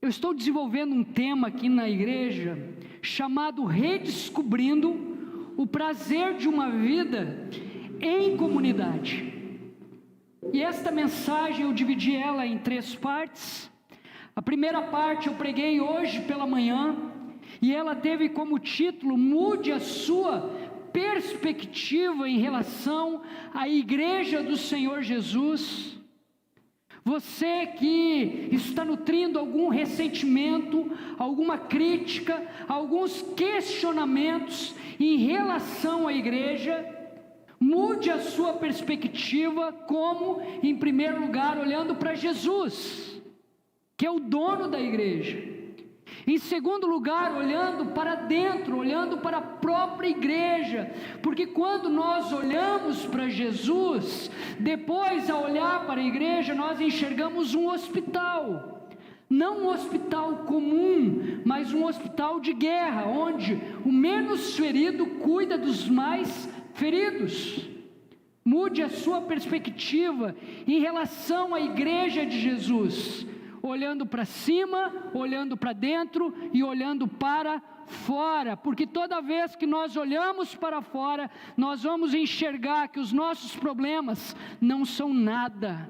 Eu estou desenvolvendo um tema aqui na igreja chamado Redescobrindo o Prazer de uma Vida em Comunidade. E esta mensagem eu dividi ela em 3 partes. A primeira parte eu preguei hoje pela manhã e ela teve como título: Mude a sua perspectiva em relação à igreja do Senhor Jesus. Você que está nutrindo algum ressentimento, alguma crítica, alguns questionamentos em relação à igreja, mude a sua perspectiva, como, em primeiro lugar, olhando para Jesus, que é o dono da igreja. Em segundo lugar, olhando para dentro, olhando para a própria igreja, porque quando nós olhamos para Jesus, depois a olhar para a igreja, nós enxergamos um hospital, não um hospital comum, mas um hospital de guerra, onde o menos ferido cuida dos mais feridos. Mude a sua perspectiva em relação à igreja de Jesus, olhando para cima, olhando para dentro e olhando para fora, porque toda vez que nós olhamos para fora, nós vamos enxergar que os nossos problemas não são nada.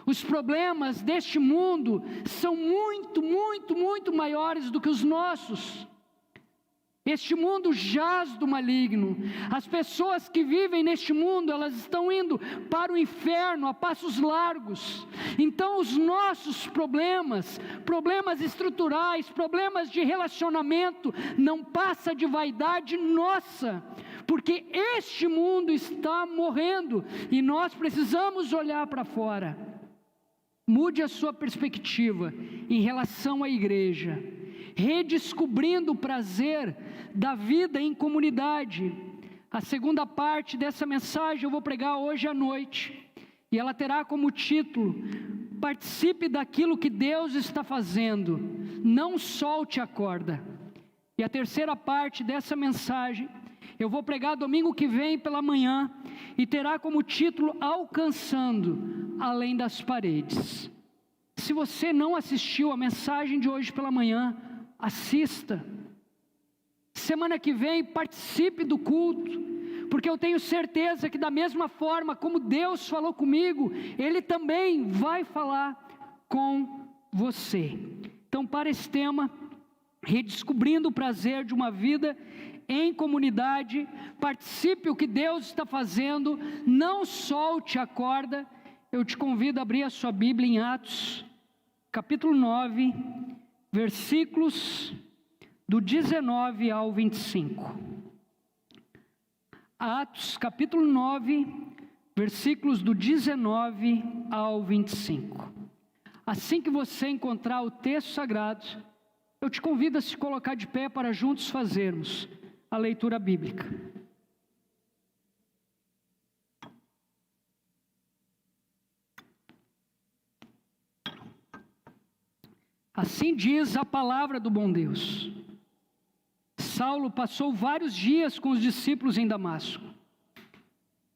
Os problemas deste mundo são muito maiores do que os nossos. Este mundo jaz do maligno. As pessoas que vivem neste mundo, elas estão indo para o inferno a passos largos. Então os nossos problemas estruturais, problemas de relacionamento, não passa de vaidade nossa, porque este mundo está morrendo e nós precisamos olhar para fora. Mude a sua perspectiva em relação à igreja, redescobrindo o prazer da vida em comunidade. A segunda parte dessa mensagem eu vou pregar hoje à noite, e ela terá como título: participe daquilo que Deus está fazendo, não solte a corda. E a terceira parte dessa mensagem eu vou pregar domingo que vem pela manhã, e terá como título: alcançando além das paredes. Se você não assistiu a mensagem de hoje pela manhã, assista. Semana que vem participe do culto, porque eu tenho certeza que da mesma forma como Deus falou comigo, Ele também vai falar com você. Então, para esse tema, redescobrindo o prazer de uma vida em comunidade, participe o que Deus está fazendo, não solte a corda. Eu te convido a abrir a sua Bíblia em Atos, capítulo 9, versículos do 19 ao 25. Atos, capítulo 9, versículos do 19 ao 25. Assim que você encontrar o texto sagrado, eu te convido a se colocar de pé para juntos fazermos a leitura bíblica. Assim diz a palavra do bom Deus. Saulo passou vários dias com os discípulos em Damasco.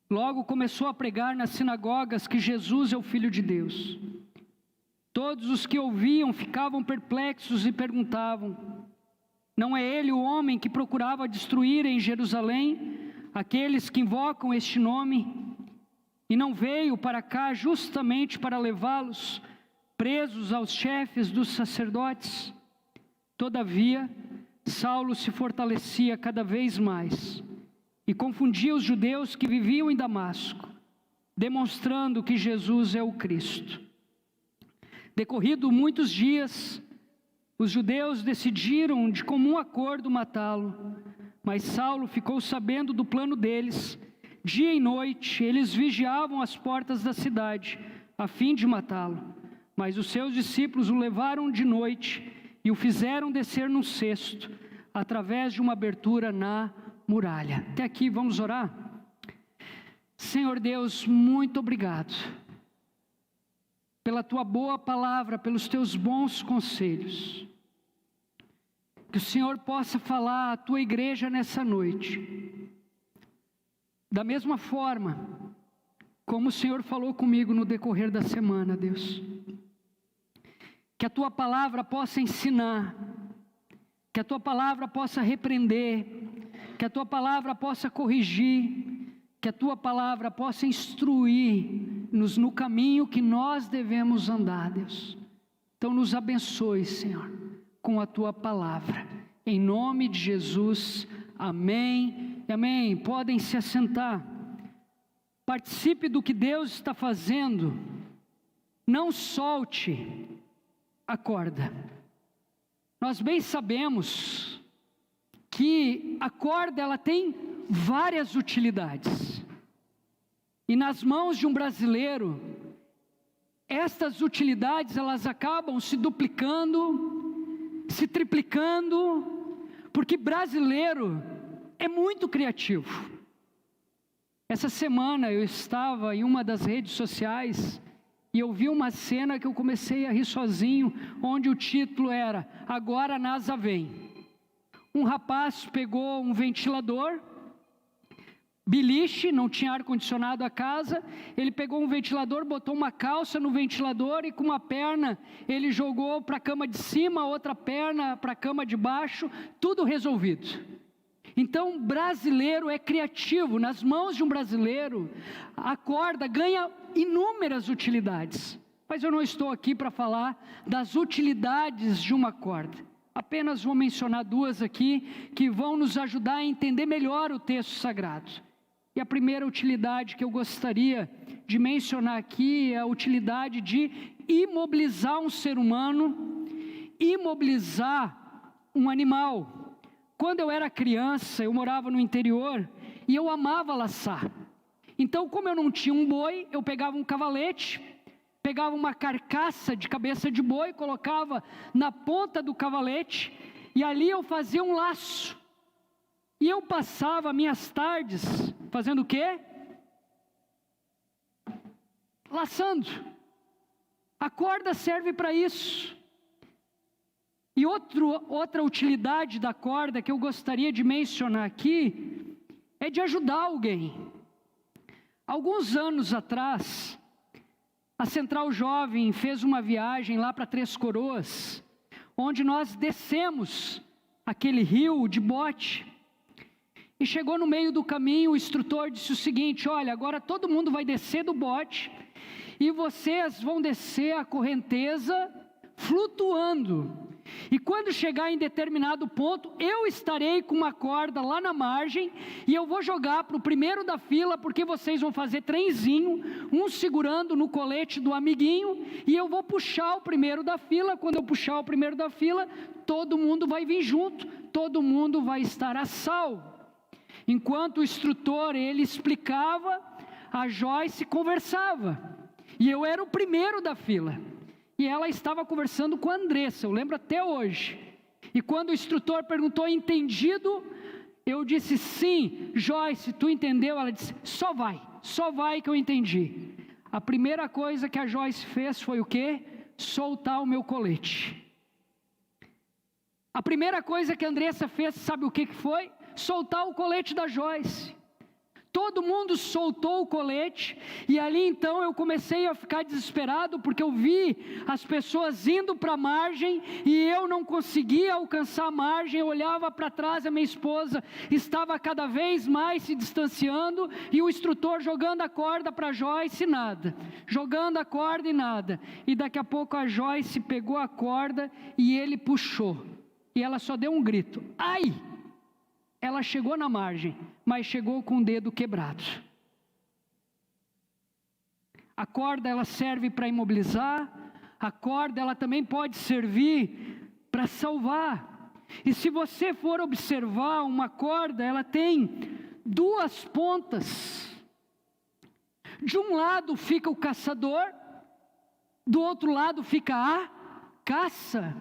Logo começou a pregar nas sinagogas que Jesus é o Filho de Deus. Todos os que ouviam ficavam perplexos e perguntavam: não é ele o homem que procurava destruir em Jerusalém aqueles que invocam este nome? E não veio para cá justamente para levá-los presos aos chefes dos sacerdotes? Todavia, Saulo se fortalecia cada vez mais e confundia os judeus que viviam em Damasco, demonstrando que Jesus é o Cristo. Decorrido muitos dias, os judeus decidiram de comum acordo matá-lo, mas Saulo ficou sabendo do plano deles. Dia e noite eles vigiavam as portas da cidade a fim de matá-lo, mas os seus discípulos o levaram de noite e o fizeram descer num cesto, através de uma abertura na muralha. Até aqui, vamos orar? Senhor Deus, muito obrigado pela tua boa palavra, pelos teus bons conselhos. Que o Senhor possa falar à tua igreja nessa noite, da mesma forma como o Senhor falou comigo no decorrer da semana, Deus. que a Tua palavra possa ensinar, que a Tua palavra possa repreender, que a Tua palavra possa corrigir, que a Tua palavra possa instruir-nos no caminho que nós devemos andar, Deus. Então nos abençoe, Senhor, com a Tua palavra, em nome de Jesus, amém, amém. Podem se assentar. Participe do que Deus está fazendo, não solte a corda. Nós bem sabemos que a corda ela tem várias utilidades, e nas mãos de um brasileiro, estas utilidades elas acabam se duplicando, se triplicando, porque brasileiro é muito criativo. Essa semana eu estava em uma das redes sociais e eu vi uma cena que eu comecei a rir sozinho, onde o título era "Agora a NASA vem". Um rapaz pegou um ventilador, beliche, não tinha ar-condicionado a casa, ele pegou um ventilador, botou uma calça no ventilador e com uma perna ele jogou para a cama de cima, outra perna para a cama de baixo, tudo resolvido. Então, brasileiro é criativo. Nas mãos de um brasileiro, a corda ganha inúmeras utilidades. Mas eu não estou aqui para falar das utilidades de uma corda. Apenas vou mencionar duas aqui, que vão nos ajudar a entender melhor o texto sagrado. E a primeira utilidade que eu gostaria de mencionar aqui é a utilidade de imobilizar um ser humano, imobilizar um animal. Quando eu era criança, eu morava no interior e eu amava laçar. Então, como eu não tinha um boi, eu pegava um cavalete, pegava uma carcaça de cabeça de boi, colocava na ponta do cavalete e ali eu fazia um laço. E eu passava minhas tardes fazendo o quê? Laçando. A corda serve para isso. E outra utilidade da corda que eu gostaria de mencionar aqui é de ajudar alguém. Alguns anos atrás, a Central Jovem fez uma viagem lá para Três Coroas, onde nós descemos aquele rio de bote. E chegou no meio do caminho, o instrutor disse o seguinte: olha, agora todo mundo vai descer do bote e vocês vão descer a correnteza flutuando. E quando chegar em determinado ponto, eu estarei com uma corda lá na margem e eu vou jogar para o primeiro da fila, porque vocês vão fazer trenzinho, um segurando no colete do amiguinho, e eu vou puxar o primeiro da fila. Quando eu puxar o primeiro da fila, todo mundo vai vir junto, todo mundo vai estar a salvo. Enquanto o instrutor ele explicava, a Joyce conversava, e eu era o primeiro da fila. E ela estava conversando com a Andressa, eu lembro até hoje. E quando o instrutor perguntou, entendido? Eu disse, sim. Joyce, tu entendeu? Ela disse, só vai que eu entendi. A primeira coisa que a Joyce fez foi o quê? Soltar o meu colete. A primeira coisa que a Andressa fez, sabe o que foi? Soltar o colete da Joyce. Todo mundo soltou o colete, e ali então eu comecei a ficar desesperado, porque eu vi as pessoas indo para a margem, e eu não conseguia alcançar a margem. Eu olhava para trás, a minha esposa estava cada vez mais se distanciando, e o instrutor jogando a corda para a Joyce, nada, jogando a corda e nada, e daqui a pouco a Joyce pegou a corda, e ele puxou, e ela só deu um grito, ai! Ela chegou na margem, mas chegou com o dedo quebrado. A corda ela serve para imobilizar, a corda ela também pode servir para salvar. E se você for observar uma corda, ela tem duas pontas. De um lado fica o caçador, do outro lado fica a caça.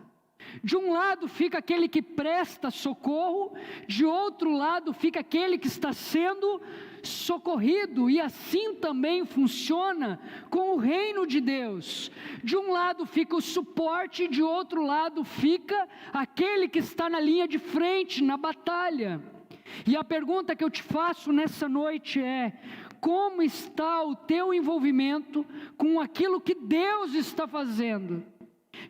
De um lado fica aquele que presta socorro, de outro lado fica aquele que está sendo socorrido, e assim também funciona com o reino de Deus. De um lado fica o suporte, de outro lado fica aquele que está na linha de frente, na batalha. E a pergunta que eu te faço nessa noite é: como está o teu envolvimento com aquilo que Deus está fazendo?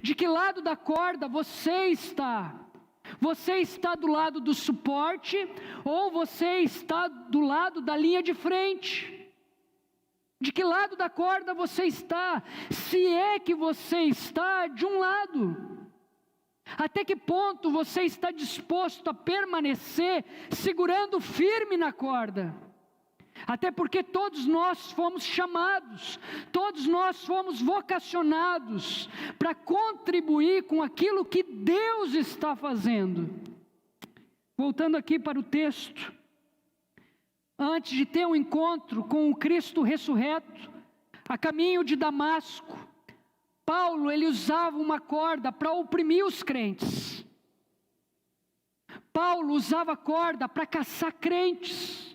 De que lado da corda você está? Você está do lado do suporte ou você está do lado da linha de frente? De que lado da corda você está? Se é que você está de um lado. Até que ponto você está disposto a permanecer segurando firme na corda? Até porque todos nós fomos chamados, todos nós fomos vocacionados para contribuir com aquilo que Deus está fazendo. Voltando aqui para o texto, antes de ter um encontro com o Cristo ressurreto, a caminho de Damasco, Paulo, ele usava uma corda para oprimir os crentes. Paulo usava corda para caçar crentes.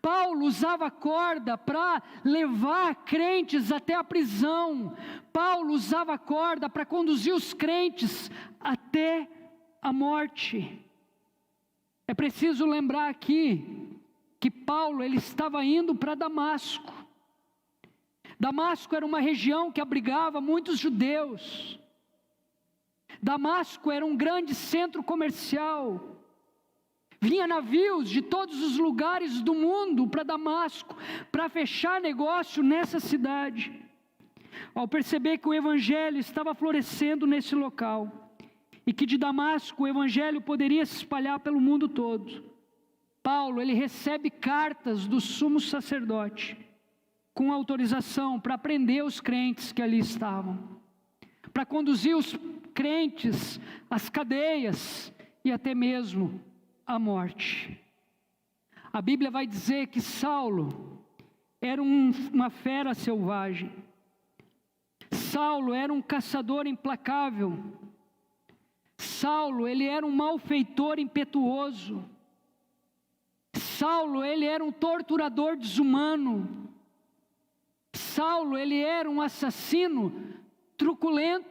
Paulo usava corda para levar crentes até a prisão. Paulo usava corda para conduzir os crentes até a morte. É preciso lembrar aqui que Paulo, ele estava indo para Damasco. Damasco era uma região que abrigava muitos judeus. Damasco era um grande centro comercial. Vinha navios de todos os lugares do mundo para Damasco, para fechar negócio nessa cidade. Ao perceber que o evangelho estava florescendo nesse local, e que de Damasco o evangelho poderia se espalhar pelo mundo todo, Paulo, ele recebe cartas do sumo sacerdote, com autorização para prender os crentes que ali estavam, para conduzir os crentes às cadeias e até mesmo à morte. A Bíblia vai dizer que Saulo era uma fera selvagem. Saulo era um caçador implacável. Saulo, ele era um malfeitor impetuoso. Saulo, ele era um torturador desumano. Saulo, ele era um assassino truculento.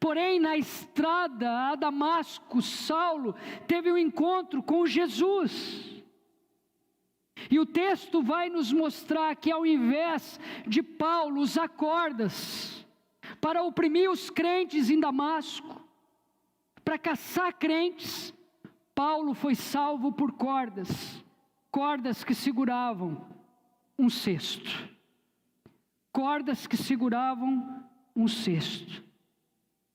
Porém, na estrada a Damasco, Saulo teve um encontro com Jesus. E o texto vai nos mostrar que ao invés de Paulo usar cordas para oprimir os crentes em Damasco, para caçar crentes, Paulo foi salvo por cordas, cordas que seguravam um cesto. Cordas que seguravam um cesto.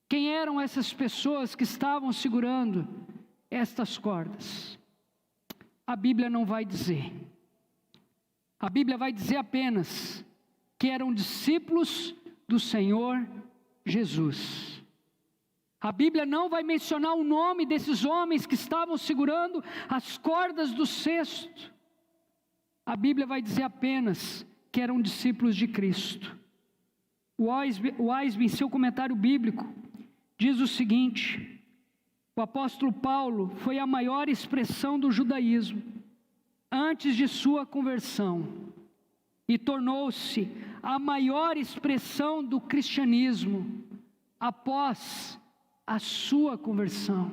Quem eram essas pessoas que estavam segurando estas cordas? A Bíblia não vai dizer. A Bíblia vai dizer apenas que eram discípulos do Senhor Jesus. A Bíblia não vai mencionar o nome desses homens que estavam segurando as cordas do cesto. A Bíblia vai dizer apenas que eram discípulos de Cristo. O Weisby, em seu comentário bíblico, diz o seguinte: o apóstolo Paulo foi a maior expressão do judaísmo antes de sua conversão e tornou-se a maior expressão do cristianismo após a sua conversão.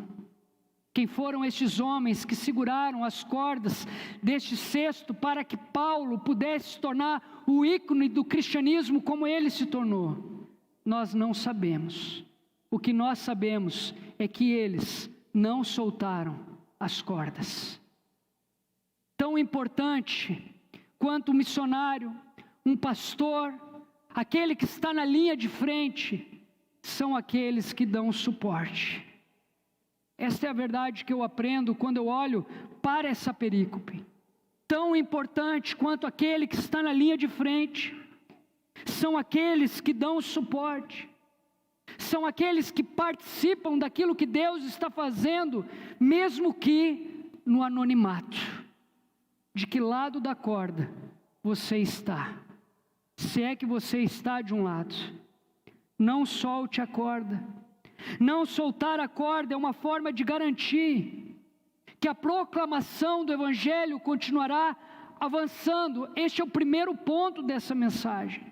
Quem foram estes homens que seguraram as cordas deste cesto para que Paulo pudesse se tornar o ícone do cristianismo como ele se tornou? Nós não sabemos. O que nós sabemos é que eles não soltaram as cordas. Tão importante quanto um missionário, um pastor, aquele que está na linha de frente, são aqueles que dão suporte. Esta é a verdade que eu aprendo quando eu olho para essa perícope. Tão importante quanto aquele que está na linha de frente, são aqueles que dão suporte. São aqueles que participam daquilo que Deus está fazendo, mesmo que no anonimato. De que lado da corda você está? Se é que você está de um lado, não solte a corda. Não soltar a corda é uma forma de garantir que a proclamação do Evangelho continuará avançando. Este é o primeiro ponto dessa mensagem.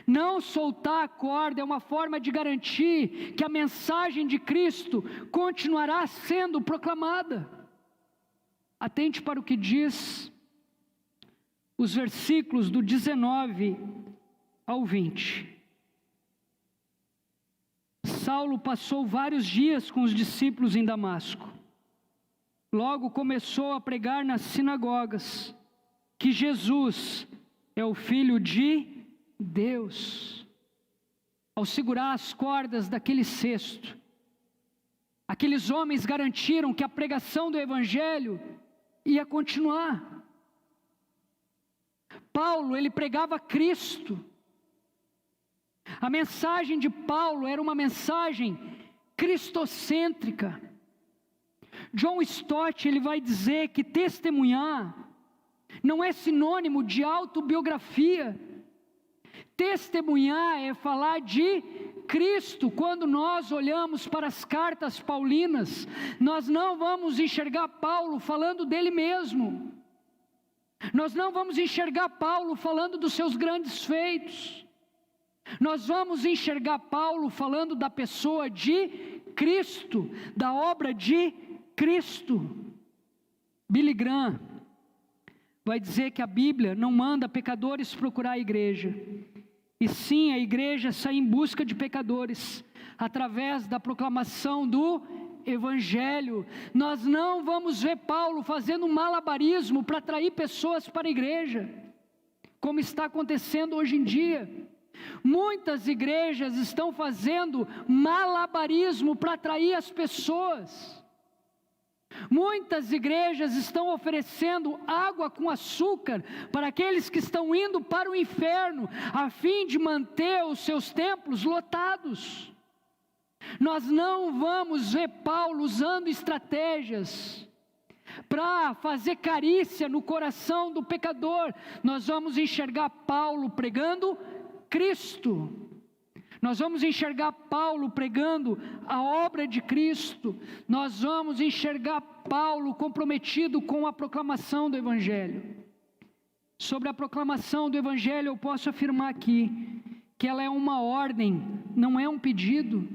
Não soltar a corda é uma forma de garantir que a mensagem de Cristo continuará sendo proclamada. Atente para o que diz os versículos do 19 ao 20. Saulo passou vários dias com os discípulos em Damasco. Logo começou a pregar nas sinagogas que Jesus é o Filho de Deus. Ao segurar as cordas daquele cesto, aqueles homens garantiram que a pregação do Evangelho ia continuar. Paulo, ele pregava Cristo. A mensagem de Paulo era uma mensagem cristocêntrica. John Stott, ele vai dizer que testemunhar não é sinônimo de autobiografia. Testemunhar é falar de Cristo. Quando nós olhamos para as cartas paulinas, nós não vamos enxergar Paulo falando dele mesmo. Nós não vamos enxergar Paulo falando dos seus grandes feitos. Nós vamos enxergar Paulo falando da pessoa de Cristo, da obra de Cristo. Billy Graham vai dizer que a Bíblia não manda pecadores procurar a igreja, e sim a igreja sair em busca de pecadores, através da proclamação do Evangelho. Nós não vamos ver Paulo fazendo um malabarismo para atrair pessoas para a igreja, como está acontecendo hoje em dia. Muitas igrejas estão fazendo malabarismo para atrair as pessoas. Muitas igrejas estão oferecendo água com açúcar para aqueles que estão indo para o inferno, a fim de manter os seus templos lotados. Nós não vamos ver Paulo usando estratégias para fazer carícia no coração do pecador. Nós vamos enxergar Paulo pregando Cristo. Nós vamos enxergar Paulo pregando a obra de Cristo. Nós vamos enxergar Paulo comprometido com a proclamação do Evangelho. Sobre a proclamação do Evangelho, eu posso afirmar aqui que ela é uma ordem, não é um pedido.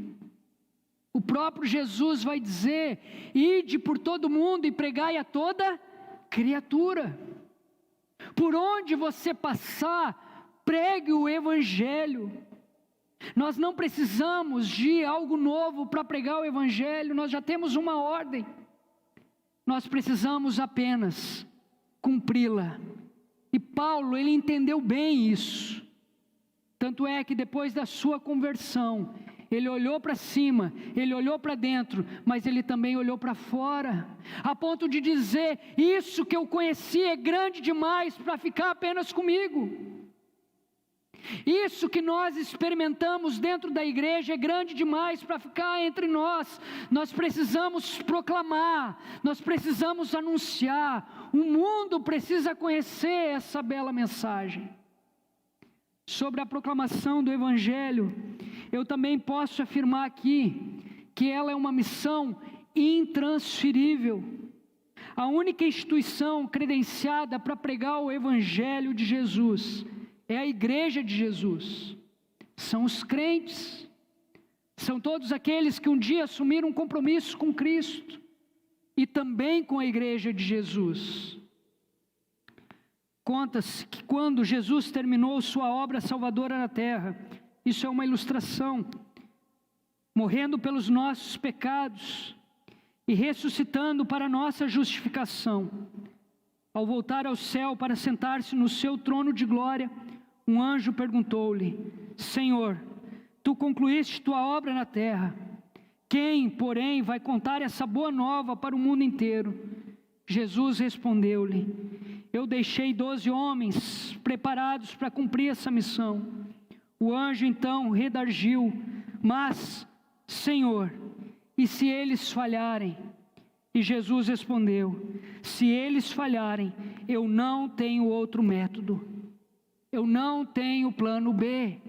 O próprio Jesus vai dizer: ide por todo mundo e pregai a toda criatura. Por onde você passar, pregue o Evangelho. Nós não precisamos de algo novo para pregar o Evangelho, nós já temos uma ordem. Nós precisamos apenas cumpri-la. E Paulo, ele entendeu bem isso. Tanto é que depois da sua conversão, ele olhou para cima, ele olhou para dentro, mas ele também olhou para fora, a ponto de dizer: isso que eu conheci é grande demais para ficar apenas comigo. Isso que nós experimentamos dentro da igreja é grande demais para ficar entre nós. Nós precisamos proclamar, nós precisamos anunciar, o mundo precisa conhecer essa bela mensagem. Sobre a proclamação do Evangelho, eu também posso afirmar aqui que ela é uma missão intransferível. A única instituição credenciada para pregar o Evangelho de Jesus é a igreja de Jesus. São os crentes, são todos aqueles que um dia assumiram um compromisso com Cristo e também com a igreja de Jesus. Conta-se que quando Jesus terminou sua obra salvadora na terra, isso é uma ilustração, morrendo pelos nossos pecados e ressuscitando para a nossa justificação, ao voltar ao céu para sentar-se no seu trono de glória, um anjo perguntou-lhe: Senhor, tu concluíste tua obra na terra, quem, porém, vai contar essa boa nova para o mundo inteiro? Jesus respondeu-lhe: eu deixei 12 homens preparados para cumprir essa missão. O anjo então redarguiu: mas, Senhor, e se eles falharem? E Jesus respondeu: se eles falharem, eu não tenho outro método. Eu não tenho plano B.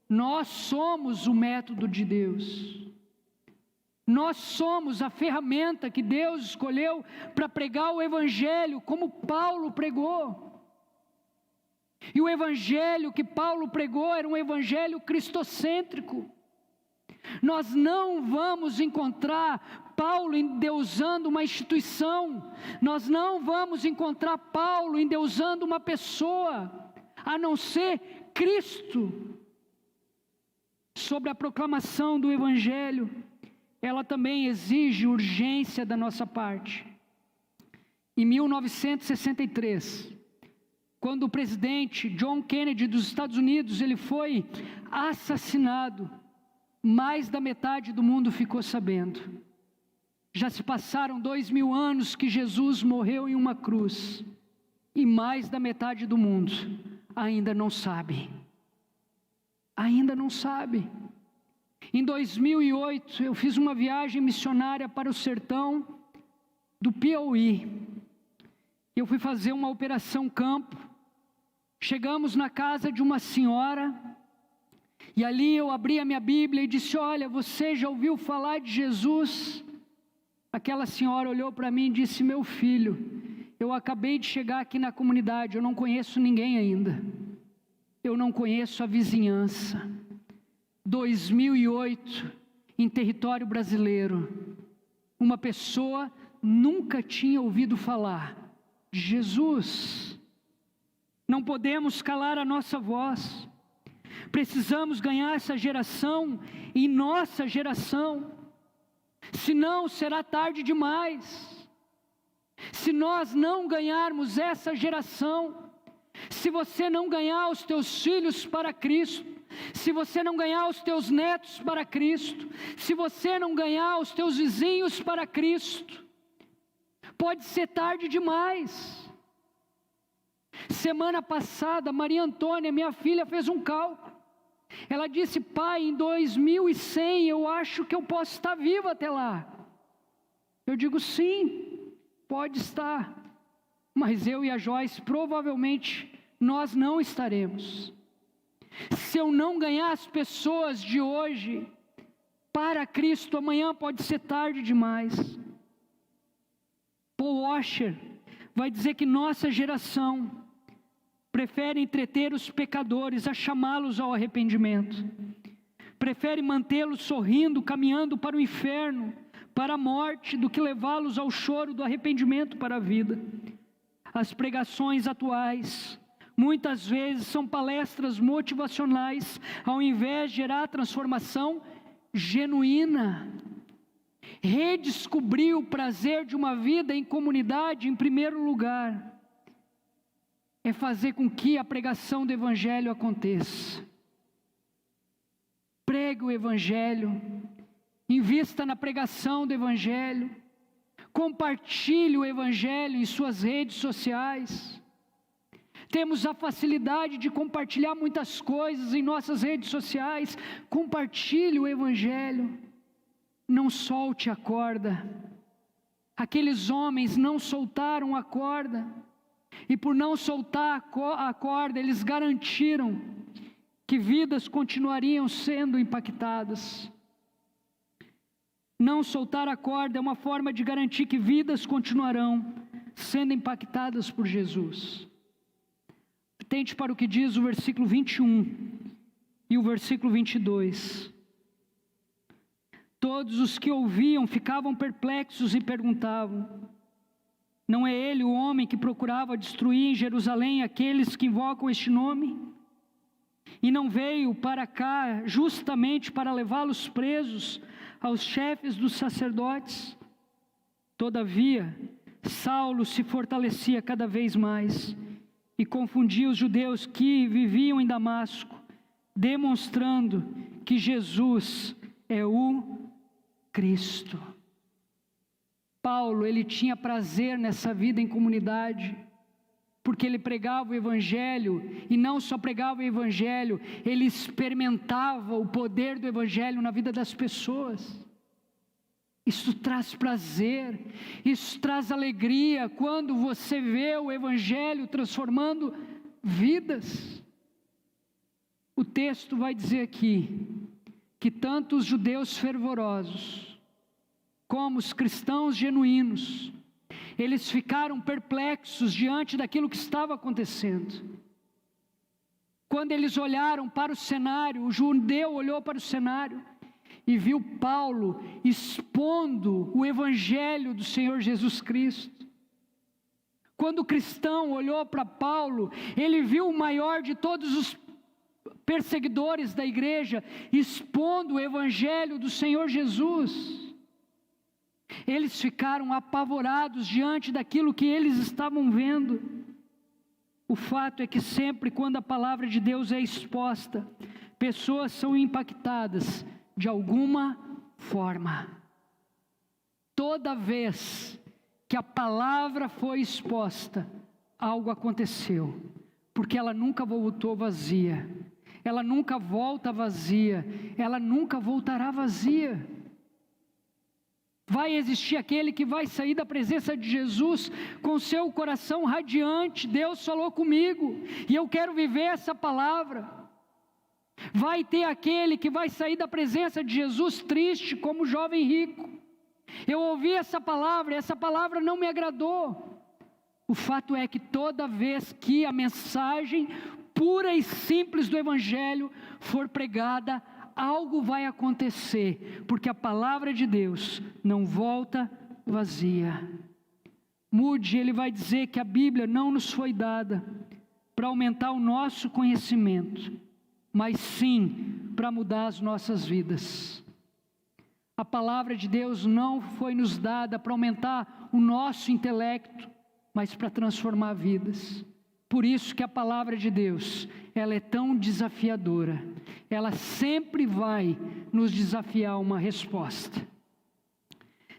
Nós somos o método de Deus. Nós somos a ferramenta que Deus escolheu para pregar o Evangelho, como Paulo pregou. E o Evangelho que Paulo pregou era um Evangelho cristocêntrico. Nós não vamos encontrar Paulo endeusando uma instituição. Nós não vamos encontrar Paulo endeusando uma pessoa, a não ser Cristo. sobre a proclamação do Evangelho, ela também exige urgência da nossa parte. Em 1963, quando o presidente John Kennedy dos Estados Unidos ele foi assassinado, mais da metade do mundo ficou sabendo. Já se passaram 2000 anos que Jesus morreu em uma cruz, e mais da metade do mundo ainda não sabe. Ainda não sabe. Em 2008, eu fiz uma viagem missionária para o sertão do Piauí. Eu fui fazer uma operação campo. Chegamos na casa de uma senhora, e ali eu abri a minha Bíblia e disse: olha, você já ouviu falar de Jesus? Aquela senhora olhou para mim e disse: meu filho, eu acabei de chegar aqui na comunidade, eu não conheço ninguém ainda. Eu não conheço a vizinhança. 2008, em território brasileiro, uma pessoa nunca tinha ouvido falar de Jesus. Não podemos calar a nossa voz. Precisamos ganhar essa geração em nossa geração. Senão será tarde demais. Se nós não ganharmos essa geração, se você não ganhar os teus filhos para Cristo, se você não ganhar os teus netos para Cristo, se você não ganhar os teus vizinhos para Cristo, pode ser tarde demais. Semana passada, Maria Antônia, minha filha, fez um cálculo. Ela disse: pai, em 2100 eu acho que eu posso estar viva até lá. Eu digo: sim, pode estar, mas eu e a Joyce provavelmente nós não estaremos. Se eu não ganhar as pessoas de hoje para Cristo, amanhã pode ser tarde demais. Paul Washer vai dizer que nossa geração prefere entreter os pecadores a chamá-los ao arrependimento. Prefere mantê-los sorrindo, caminhando para o inferno, para a morte, do que levá-los ao choro do arrependimento para a vida. As pregações atuais muitas vezes são palestras motivacionais, ao invés de gerar transformação genuína. Redescobrir o prazer de uma vida em comunidade, em primeiro lugar, é fazer com que a pregação do Evangelho aconteça. Pregue o Evangelho, invista na pregação do Evangelho, compartilhe o Evangelho em suas redes sociais. Temos a facilidade de compartilhar muitas coisas em nossas redes sociais. Compartilhe o Evangelho. Não solte a corda. Aqueles homens não soltaram a corda, e por não soltar a corda, eles garantiram que vidas continuariam sendo impactadas. Não soltar a corda é uma forma de garantir que vidas continuarão sendo impactadas por Jesus. Atente para o que diz o versículo 21 e o versículo 22. Todos os que ouviam ficavam perplexos e perguntavam: não é ele o homem que procurava destruir em Jerusalém aqueles que invocam este nome? E não veio para cá justamente para levá-los presos aos chefes dos sacerdotes? Todavia, Saulo se fortalecia cada vez mais e confundia os judeus que viviam em Damasco, demonstrando que Jesus é o Cristo. Paulo, ele tinha prazer nessa vida em comunidade, porque ele pregava o Evangelho, e não só pregava o Evangelho, ele experimentava o poder do Evangelho na vida das pessoas. Isso traz prazer, isso traz alegria, quando você vê o Evangelho transformando vidas. O texto vai dizer aqui, que tanto os judeus fervorosos, como os cristãos genuínos, eles ficaram perplexos diante daquilo que estava acontecendo. Quando eles olharam para o cenário, o judeu olhou para o cenário e viu Paulo expondo o Evangelho do Senhor Jesus Cristo. Quando o cristão olhou para Paulo, ele viu o maior de todos os perseguidores da igreja, expondo o evangelho do Senhor Jesus. Eles ficaram apavorados diante daquilo que eles estavam vendo. O fato é que sempre quando a palavra de Deus é exposta, pessoas são impactadas de alguma forma. Toda vez que a palavra foi exposta, algo aconteceu, porque ela nunca voltou vazia, ela nunca volta vazia, ela nunca voltará vazia. Vai existir aquele que vai sair da presença de Jesus com seu coração radiante. Deus falou comigo e eu quero viver essa palavra. Vai ter aquele que vai sair da presença de Jesus triste como o jovem rico. Eu ouvi essa palavra e essa palavra não me agradou. O fato é que toda vez que a mensagem pura e simples do Evangelho for pregada, algo vai acontecer, porque a palavra de Deus não volta vazia. Moody, ele vai dizer que a Bíblia não nos foi dada para aumentar o nosso conhecimento, mas sim para mudar as nossas vidas. A palavra de Deus não foi nos dada para aumentar o nosso intelecto, mas para transformar vidas. Por isso que a palavra de Deus, ela é tão desafiadora. Ela sempre vai nos desafiar uma resposta.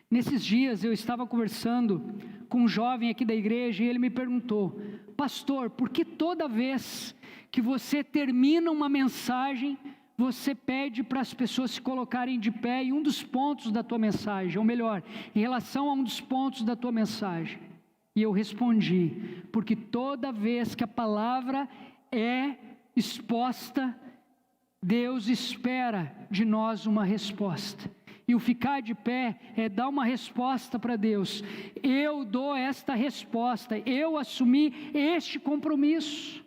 Nesses dias eu estava conversando com um jovem aqui da igreja e ele me perguntou: pastor, por que toda vez que você termina uma mensagem, você pede para as pessoas se colocarem de pé em um dos pontos da tua mensagem, ou melhor, em relação a um dos pontos da tua mensagem? E eu respondi: porque toda vez que a palavra é exposta, Deus espera de nós uma resposta. E o ficar de pé é dar uma resposta para Deus. Eu dou esta resposta, eu assumi este compromisso.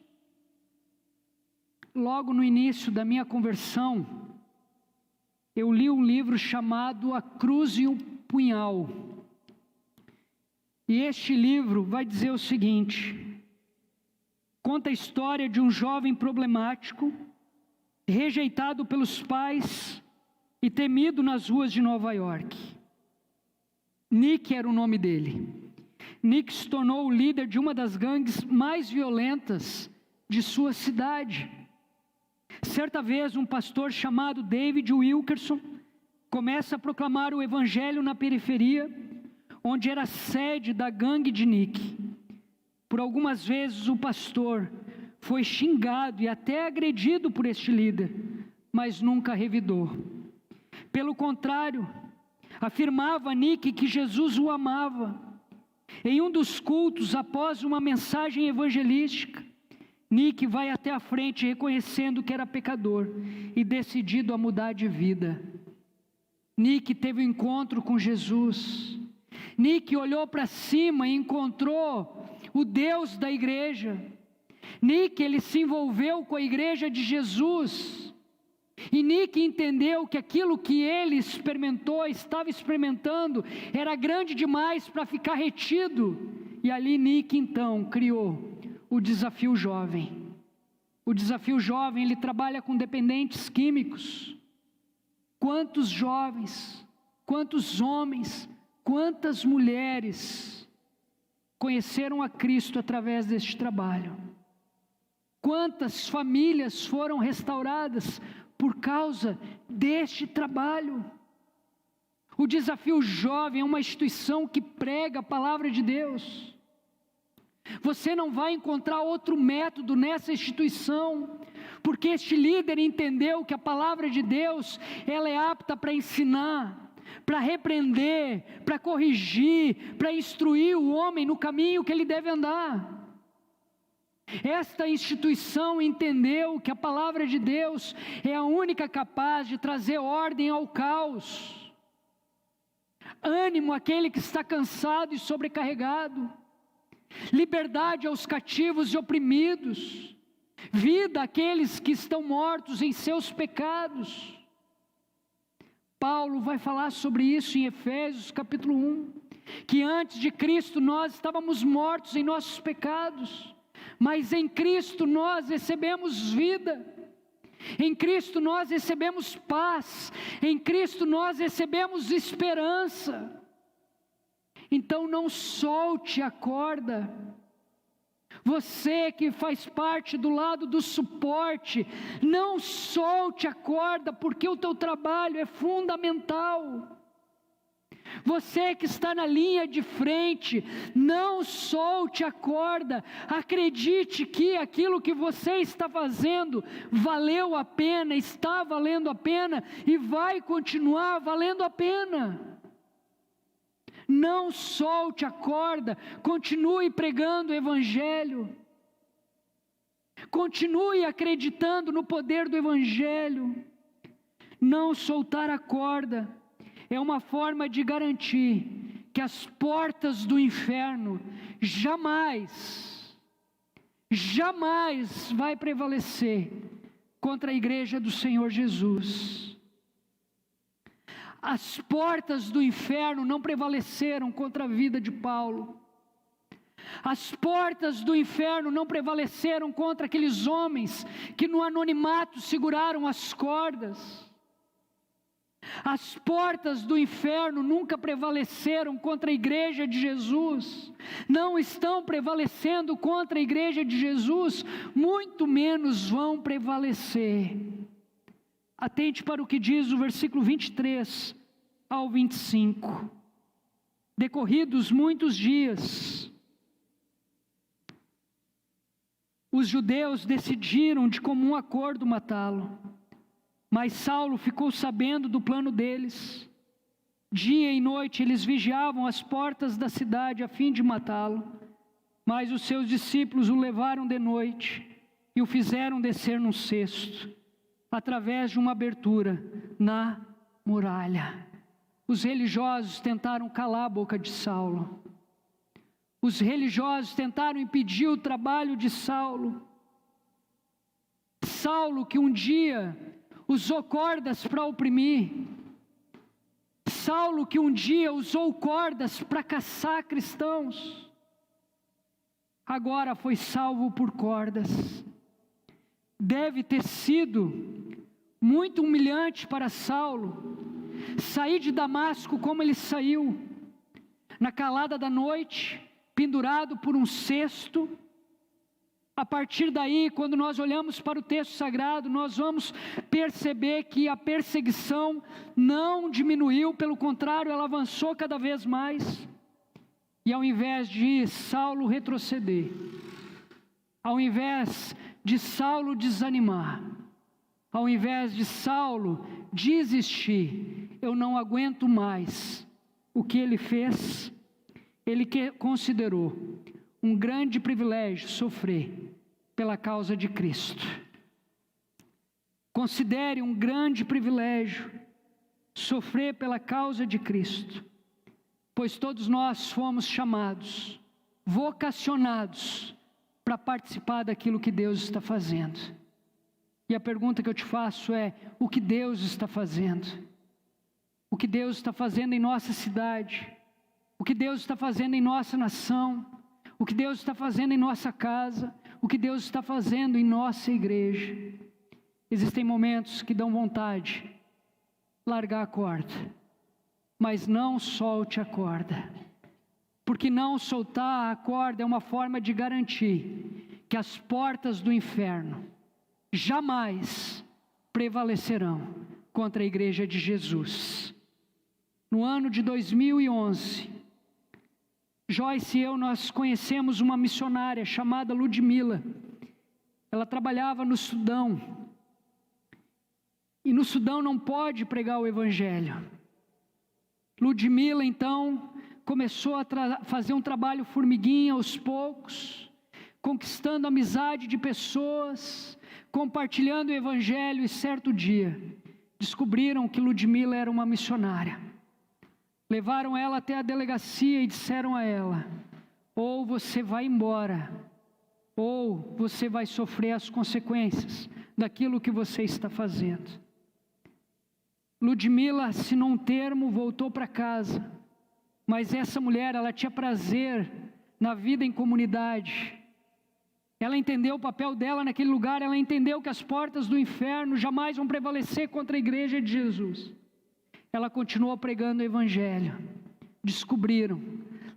Logo no início da minha conversão, eu li um livro chamado A Cruz e o Punhal. E este livro vai dizer o seguinte: conta a história de um jovem problemático, rejeitado pelos pais e temido nas ruas de Nova York. Nick era o nome dele. Nick se tornou o líder de uma das gangues mais violentas de sua cidade. Certa vez, um pastor chamado David Wilkerson começa a proclamar o evangelho na periferia, onde era a sede da gangue de Nick. Por algumas vezes o pastor foi xingado e até agredido por este líder, mas nunca revidou. Pelo contrário, afirmava a Nick que Jesus o amava. Em um dos cultos, após uma mensagem evangelística, Nick vai até a frente reconhecendo que era pecador e decidido a mudar de vida. Nick teve um encontro com Jesus. Nick olhou para cima e encontrou o Deus da igreja. Nick, ele se envolveu com a igreja de Jesus. E Nick entendeu que aquilo que ele experimentou, estava experimentando, era grande demais para ficar retido. E ali Nick então criou o Desafio Jovem. O Desafio Jovem, ele trabalha com dependentes químicos. Quantos jovens, quantos homens, quantas mulheres conheceram a Cristo através deste trabalho? Quantas famílias foram restauradas por causa deste trabalho? O Desafio Jovem é uma instituição que prega a palavra de Deus. Você não vai encontrar outro método nessa instituição, porque este líder entendeu que a palavra de Deus, ela é apta para ensinar, para repreender, para corrigir, para instruir o homem no caminho que ele deve andar. Esta instituição entendeu que a palavra de Deus é a única capaz de trazer ordem ao caos, ânimo àquele que está cansado e sobrecarregado, liberdade aos cativos e oprimidos, vida àqueles que estão mortos em seus pecados. Paulo vai falar sobre isso em Efésios capítulo 1, que antes de Cristo nós estávamos mortos em nossos pecados, mas em Cristo nós recebemos vida. Em Cristo nós recebemos paz, em Cristo nós recebemos esperança. Então não solte a corda. Você que faz parte do lado do suporte, não solte a corda, porque o teu trabalho é fundamental. Você que está na linha de frente, não solte a corda. Acredite que aquilo que você está fazendo valeu a pena, está valendo a pena e vai continuar valendo a pena. Não solte a corda, continue pregando o Evangelho, continue acreditando no poder do Evangelho. Não soltar a corda é uma forma de garantir que as portas do inferno jamais vai prevalecer contra a igreja do Senhor Jesus. As portas do inferno não prevaleceram contra a vida de Paulo. As portas do inferno não prevaleceram contra aqueles homens que no anonimato seguraram as cordas. As portas do inferno nunca prevaleceram contra a igreja de Jesus, não estão prevalecendo contra a igreja de Jesus, muito menos vão prevalecer. Atente para o que diz o versículo 23 ao 25. Decorridos muitos dias, os judeus decidiram de comum acordo matá-lo. Mas Saulo ficou sabendo do plano deles. Dia e noite eles vigiavam as portas da cidade a fim de matá-lo. Mas os seus discípulos o levaram de noite e o fizeram descer num cesto, através de uma abertura na muralha. Os religiosos tentaram calar a boca de Saulo. Os religiosos tentaram impedir o trabalho de Saulo. Saulo, que um dia usou cordas para oprimir. Saulo, que um dia usou cordas para caçar cristãos, agora foi salvo por cordas. Deve ter sido muito humilhante para Saulo sair de Damasco como ele saiu, na calada da noite, pendurado por um cesto. A partir daí, quando nós olhamos para o texto sagrado, nós vamos perceber que a perseguição não diminuiu, pelo contrário, ela avançou cada vez mais. E ao invés de Saulo retroceder, ao invés de Saulo desanimar, ao invés de Saulo desistir, eu não aguento mais, o que ele fez, ele considerou um grande privilégio sofrer pela causa de Cristo. Considere um grande privilégio sofrer pela causa de Cristo, pois todos nós fomos chamados, vocacionados para participar daquilo que Deus está fazendo. E a pergunta que eu te faço é: o que Deus está fazendo? O que Deus está fazendo em nossa cidade? O que Deus está fazendo em nossa nação? O que Deus está fazendo em nossa casa, o que Deus está fazendo em nossa igreja. Existem momentos que dão vontade de largar a corda, mas não solte a corda, porque não soltar a corda é uma forma de garantir que as portas do inferno jamais prevalecerão contra a igreja de Jesus. No ano de 2011, Joyce e eu, nós conhecemos uma missionária chamada Ludmila. Ela trabalhava no Sudão. E no Sudão não pode pregar o Evangelho. Ludmila, então, começou a fazer um trabalho formiguinha aos poucos, conquistando a amizade de pessoas, compartilhando o Evangelho, e certo dia, descobriram que Ludmila era uma missionária. Levaram ela até a delegacia e disseram a ela: ou você vai embora, ou você vai sofrer as consequências daquilo que você está fazendo. Ludmila assinou um termo, voltou para casa, mas essa mulher, ela tinha prazer na vida em comunidade. ela entendeu o papel dela naquele lugar, ela entendeu que as portas do inferno jamais vão prevalecer contra a igreja de Jesus. Ela continuou pregando o evangelho. Descobriram,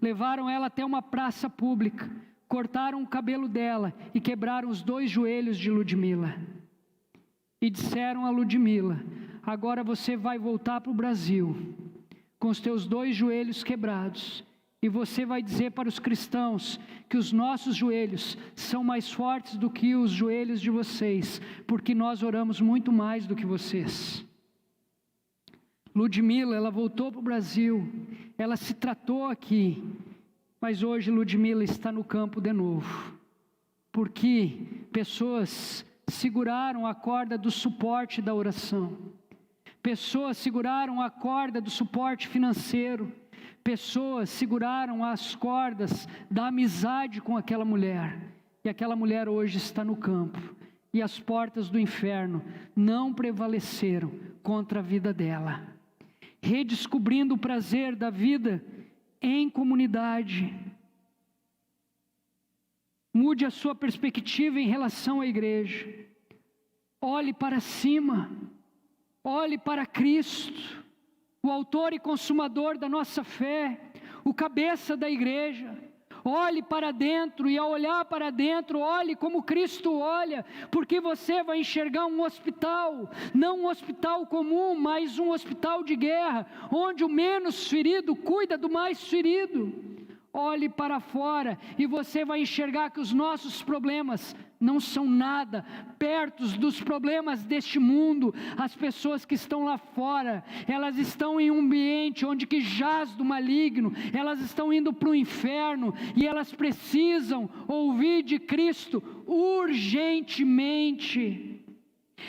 levaram ela até uma praça pública, cortaram o cabelo dela e quebraram os 2 joelhos de Ludmila. E disseram a Ludmila: agora você vai voltar para o Brasil, com os teus 2 joelhos quebrados, e você vai dizer para os cristãos que os nossos joelhos são mais fortes do que os joelhos de vocês, porque nós oramos muito mais do que vocês. Ludmila, ela voltou para o Brasil, ela se tratou aqui, mas hoje Ludmila está no campo de novo, porque pessoas seguraram a corda do suporte da oração, pessoas seguraram a corda do suporte financeiro, pessoas seguraram as cordas da amizade com aquela mulher, e aquela mulher hoje está no campo, e as portas do inferno não prevaleceram contra a vida dela. Redescobrindo o prazer da vida em comunidade. Mude a sua perspectiva em relação à igreja. Olhe para cima, olhe para Cristo, o autor e consumador da nossa fé, o cabeça da igreja. Olhe para dentro, e ao olhar para dentro, olhe como Cristo olha, porque você vai enxergar um hospital, não um hospital comum, mas um hospital de guerra, onde o menos ferido cuida do mais ferido. Olhe para fora e você vai enxergar que os nossos problemas não são nada perto dos problemas deste mundo. As pessoas que estão lá fora, elas estão em um ambiente onde que jaz do maligno, elas estão indo para o inferno e elas precisam ouvir de Cristo urgentemente.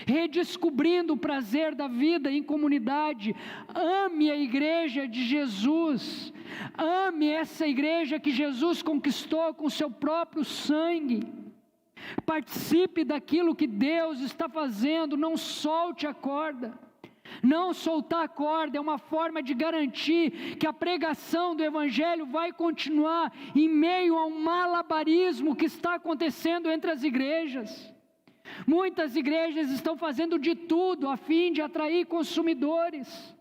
Redescobrindo o prazer da vida em comunidade. Ame a igreja de Jesus, ame essa igreja que Jesus conquistou com seu próprio sangue. Participe daquilo que Deus está fazendo, não solte a corda. Não soltar a corda é uma forma de garantir que a pregação do evangelho vai continuar em meio a um malabarismo que está acontecendo entre as igrejas. Muitas igrejas estão fazendo de tudo a fim de atrair consumidores.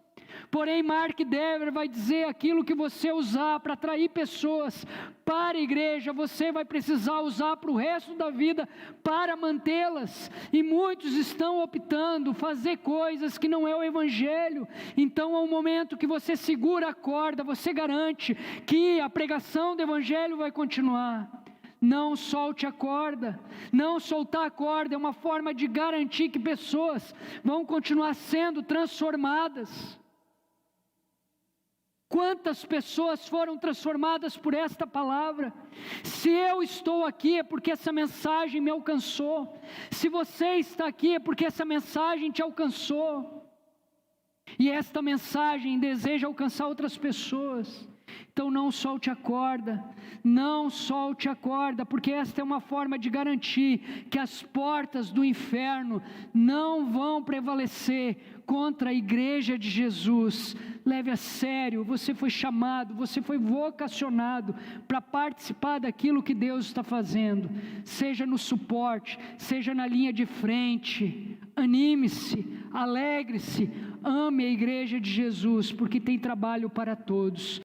Porém, Mark Dever vai dizer: aquilo que você usar para atrair pessoas para a igreja, você vai precisar usar para o resto da vida para mantê-las. E muitos estão optando fazer coisas que não é o evangelho. Então, ao momento que você segura a corda, você garante que a pregação do evangelho vai continuar. Não solte a corda. Não soltar a corda é uma forma de garantir que pessoas vão continuar sendo transformadas. Quantas pessoas foram transformadas por esta palavra? Se eu estou aqui é porque essa mensagem me alcançou. Se você está aqui é porque essa mensagem te alcançou. E esta mensagem deseja alcançar outras pessoas. Então não solte a corda, não solte a corda, porque esta é uma forma de garantir que as portas do inferno não vão prevalecer contra a igreja de Jesus. Leve a sério, você foi chamado, você foi vocacionado para participar daquilo que Deus está fazendo, seja no suporte, seja na linha de frente. Anime-se, alegre-se, ame a igreja de Jesus, porque tem trabalho para todos.